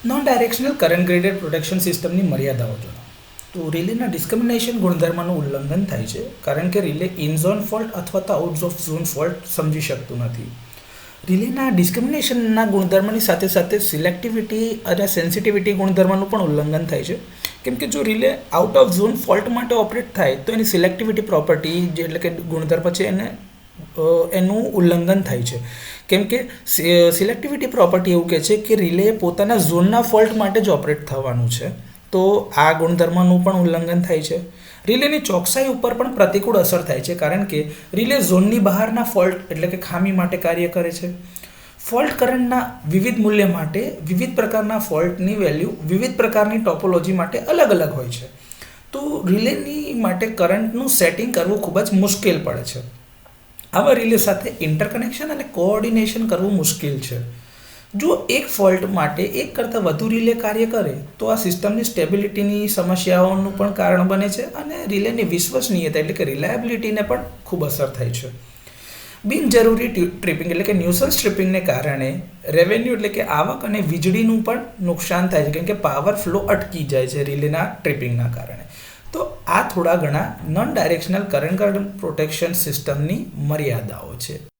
Non directional current graded protection સિસ્ટમની મર્યાદાઓ જણાવો. તો રિલેના ડિસ્ક્રિમિનેશન ગુણધર્મનું ઉલ્લંઘન થાય છે કારણ કે રિલે ઇન ઝોન ફોલ્ટ અથવા તો આઉટ ઓફ ઝોન ફોલ્ટ સમજી શકતું નથી. રિલેના ડિસ્ક્રિમિનેશનના ગુણધર્મની સાથે સાથે સિલેક્ટિવિટી અને સેન્સિટિવિટી ગુણધર્મનું પણ ઉલ્લંઘન થાય છે. કેમ કે જો relay out of zone fault માટે ઓપરેટ થાય તો એની સિલેક્ટિવિટી પ્રોપર્ટી જે એટલે કે ગુણધર્મ છે એનું ઉલ્લંઘન થાય છે. કેમ કે સિલેક્ટિવિટી પ્રોપર્ટી એવું કહે છે કે રિલે પોતાના ઝોનના ફોલ્ટ માટે જ ઓપરેટ થવાનું છે, તો આ ગુણધર્મનું પણ ઉલ્લંઘન થાય છે. રિલેની ચોકસાઈ ઉપર પણ પ્રતિકૂળ અસર થાય છે કારણ કે રિલે ઝોનની બહારના ફોલ્ટ એટલે કે ખામી માટે કાર્ય કરે છે. ફોલ્ટ કરંટના વિવિધ મૂલ્ય માટે વિવિધ પ્રકારના ફોલ્ટની વેલ્યુ વિવિધ પ્રકારની ટોપોલોજી માટે અલગ અલગ હોય છે. તો રિલેની માટે કરંટનું સેટિંગ કરવું ખૂબ જ મુશ્કેલ પડે છે. આવા રિલે સાથે ઇન્ટરકનેક્શન અને કોઓર્ડિનેશન કરવું મુશ્કેલ છે. જો એક ફોલ્ટ માટે એક કરતાં વધુ રિલે કાર્ય કરે તો આ સિસ્ટમની સ્ટેબિલિટીની સમસ્યાઓનું પણ કારણ બને છે અને રિલેની વિશ્વસનીયતા એટલે કે રિલાયબિલિટીને પણ ખૂબ અસર થાય છે. બિનજરૂરી ટ્રિપિંગ એટલે કે ન્યુસન્સ ટ્રિપિંગને કારણે રેવન્યુ એટલે કે આવક અને વીજળીનું પણ નુકસાન થાય છે, કેમ કે પાવર ફ્લો અટકી જાય છે રિલેના ટ્રિપિંગના કારણે. તો આ થોડા ઘણા નોન ડાયરેક્શનલ કરંટ પ્રોટેક્શન સિસ્ટમની મર્યાદાઓ છે.